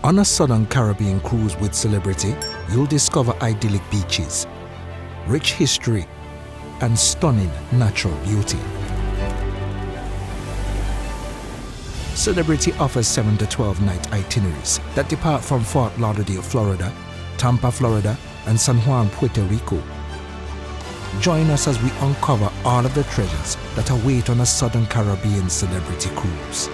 On a Southern Caribbean cruise with Celebrity, you'll discover idyllic beaches, rich history, and stunning natural beauty. Celebrity offers 7 to 12 night itineraries that depart from Fort Lauderdale, Florida, Tampa, Florida, and San Juan, Puerto Rico. Join us as we uncover all of the treasures that await on a Southern Caribbean Celebrity cruise.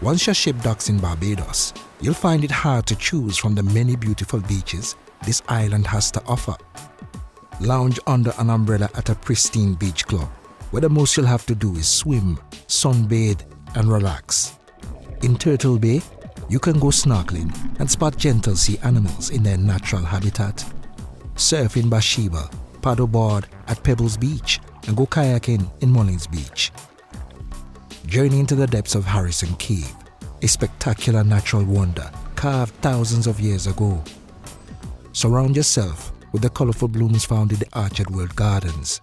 Once your ship docks in Barbados, you'll find it hard to choose from the many beautiful beaches this island has to offer. Lounge under an umbrella at a pristine beach club, where the most you'll have to do is swim, sunbathe, and relax. In Turtle Bay, you can go snorkeling and spot gentle sea animals in their natural habitat. Surf in Bathsheba, paddleboard at Pebbles Beach, and go kayaking in Mullins Beach. Journey into the depths of Harrison Cave, a spectacular natural wonder carved thousands of years ago. Surround yourself with the colorful blooms found in the Orchard World Gardens,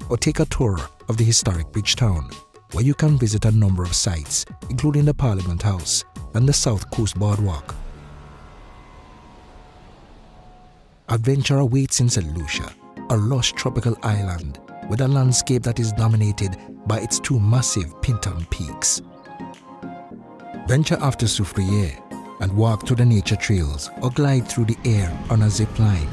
or take a tour of the historic Bridgetown, where you can visit a number of sites, including the Parliament House and the South Coast Boardwalk. Adventure awaits in St. Lucia, a lush tropical island with a landscape that is dominated by its two massive Pinton peaks. Venture after Soufriere and walk through the nature trails or glide through the air on a zip line.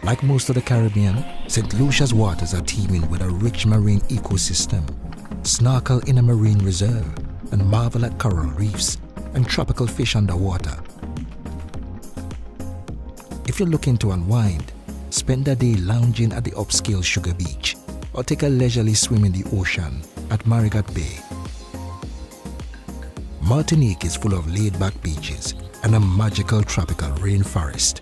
Like most of the Caribbean, St. Lucia's waters are teeming with a rich marine ecosystem. Snorkel in a marine reserve and marvel at coral reefs and tropical fish underwater. If you're looking to unwind, spend a day lounging at the upscale Sugar Beach or take a leisurely swim in the ocean at Marigot Bay. Martinique is full of laid-back beaches and a magical tropical rainforest.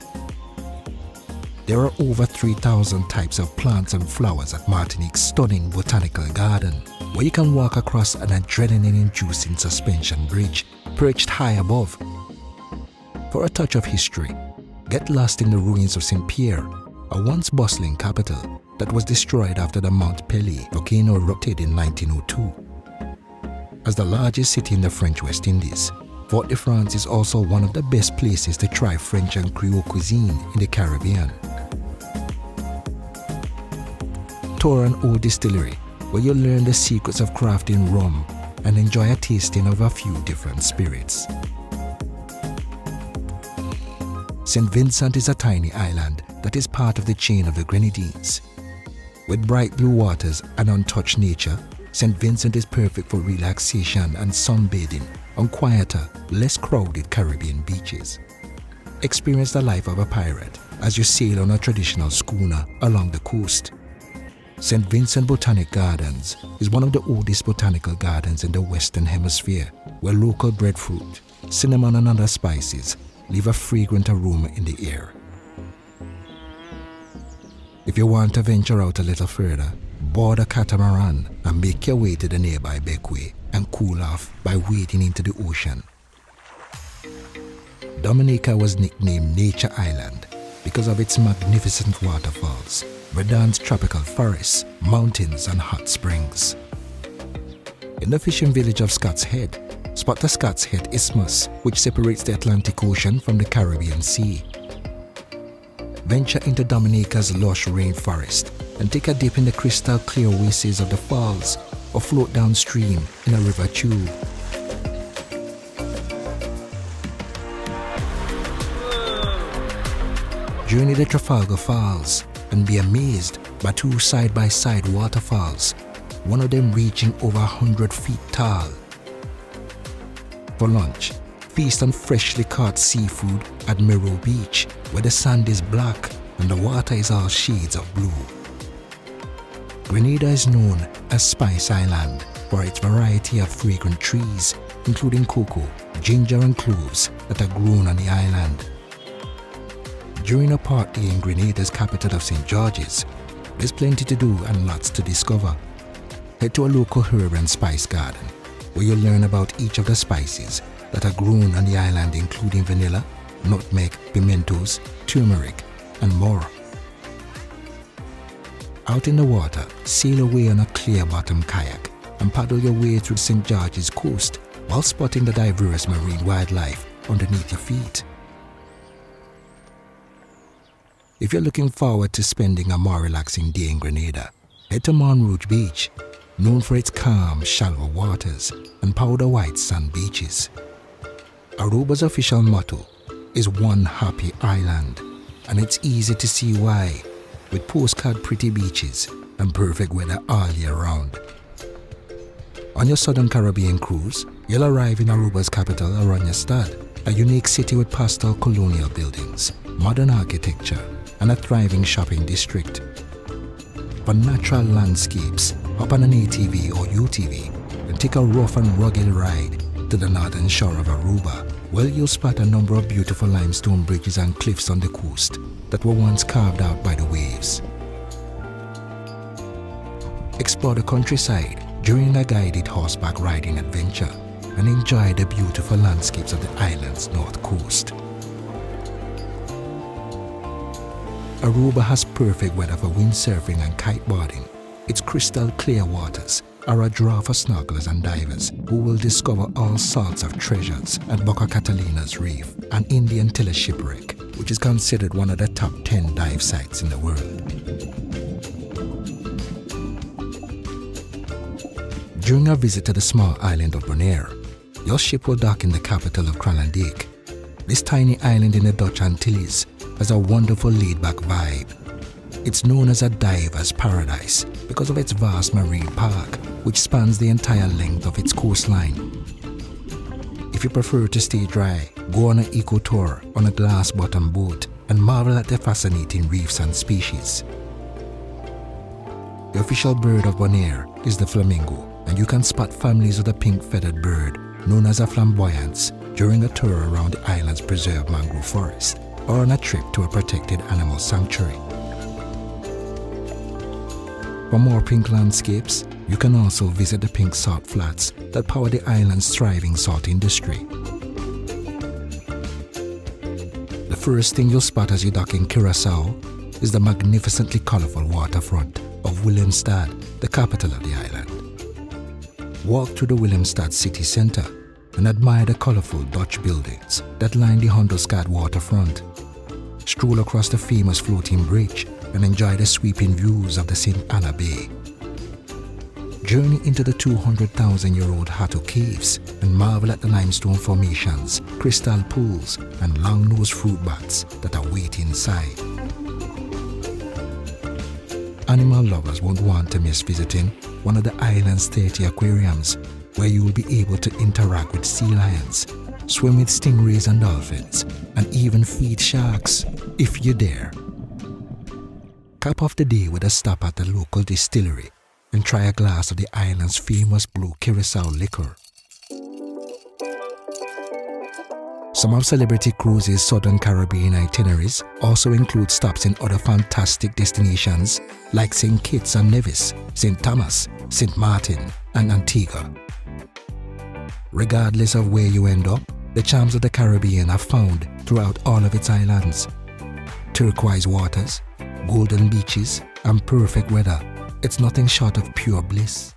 There are over 3,000 types of plants and flowers at Martinique's stunning botanical garden, where you can walk across an adrenaline-inducing suspension bridge perched high above. For a touch of history, get lost in the ruins of Saint-Pierre, a once bustling capital that was destroyed after the Mont Pelée volcano erupted in 1902. As the largest city in the French West Indies, Fort-de-France is also one of the best places to try French and Creole cuisine in the Caribbean. Tour an old distillery where you'll learn the secrets of crafting rum and enjoy a tasting of a few different spirits. St. Vincent is a tiny island that is part of the chain of the Grenadines. With bright blue waters and untouched nature, St. Vincent is perfect for relaxation and sunbathing on quieter, less crowded Caribbean beaches. Experience the life of a pirate as you sail on a traditional schooner along the coast. St. Vincent Botanic Gardens is one of the oldest botanical gardens in the Western Hemisphere, where local breadfruit, cinnamon and other spices leave a fragrant aroma in the air. If you want to venture out a little further, board a catamaran and make your way to the nearby Beckway and cool off by wading into the ocean. Dominica was nicknamed Nature Island because of its magnificent waterfalls, verdant tropical forests, mountains and hot springs. In the fishing village of Scott's Head, spot the Scott's Head Isthmus, which separates the Atlantic Ocean from the Caribbean Sea. Venture into Dominica's lush rainforest and take a dip in the crystal clear oases of the falls or float downstream in a river tube. Journey the Trafalgar Falls and be amazed by two side-by-side waterfalls, one of them reaching over 100 feet tall. For lunch, feast on freshly caught seafood at Miro Beach, where the sand is black and the water is all shades of blue. Grenada is known as Spice Island for its variety of fragrant trees, including cocoa, ginger and cloves that are grown on the island. During a party in Grenada's capital of St. George's, there's plenty to do and lots to discover. Head to a local herb and spice garden, where you'll learn about each of the spices that are grown on the island, including vanilla, nutmeg, pimentos, turmeric, and more. Out in the water, sail away on a clear-bottom kayak and paddle your way through St. George's coast while spotting the diverse marine wildlife underneath your feet. If you're looking forward to spending a more relaxing day in Grenada, head to Montrouge Beach, known for its calm, shallow waters and powder white sand beaches. Aruba's official motto is One Happy Island, and it's easy to see why, with postcard pretty beaches and perfect weather all year round. On your Southern Caribbean cruise, you'll arrive in Aruba's capital, Oranjestad, a unique city with pastel colonial buildings, modern architecture, and a thriving shopping district. For natural landscapes, hop on an ATV or UTV and take a rough and rugged ride to the northern shore of Aruba, where you'll spot a number of beautiful limestone bridges and cliffs on the coast that were once carved out by the waves. Explore the countryside during a guided horseback riding adventure and enjoy the beautiful landscapes of the island's north coast. Aruba has perfect weather for windsurfing and kiteboarding. Its crystal clear waters are a draw for snorkelers and divers who will discover all sorts of treasures at Boca Catalina's reef, an Indian tiller shipwreck, which is considered one of the top 10 dive sites in the world. During a visit to the small island of Bonaire, your ship will dock in the capital of Kralendijk. This tiny island in the Dutch Antilles has a wonderful laid-back vibe. It's known as a diver's paradise because of its vast marine park, which spans the entire length of its coastline. If you prefer to stay dry, go on an eco tour on a glass-bottom boat and marvel at the fascinating reefs and species. The official bird of Bonaire is the flamingo, and you can spot families of the pink-feathered bird, known as a flamboyance, during a tour around the island's preserved mangrove forest or on a trip to a protected animal sanctuary. For more pink landscapes, you can also visit the pink salt flats that power the island's thriving salt industry. The first thing you'll spot as you dock in Curaçao is the magnificently colorful waterfront of Willemstad, the capital of the island. Walk through the Willemstad city center and admire the colorful Dutch buildings that line the Hondelstad waterfront. Stroll across the famous floating bridge and enjoy the sweeping views of the St. Anna Bay. Journey into the 200,000-year-old Hato Caves and marvel at the limestone formations, crystal pools, and long-nosed fruit bats that await inside. Animal lovers won't want to miss visiting one of the island's 30 aquariums, where you will be able to interact with sea lions, swim with stingrays and dolphins, and even feed sharks, if you dare. Cap off the day with a stop at the local distillery and try a glass of the island's famous blue Curaçao liquor. Some of Celebrity Cruises' Southern Caribbean itineraries also include stops in other fantastic destinations like St. Kitts and Nevis, St. Thomas, St. Martin, and Antigua. Regardless of where you end up, the charms of the Caribbean are found throughout all of its islands. Turquoise waters, golden beaches, and perfect weather. It's nothing short of pure bliss.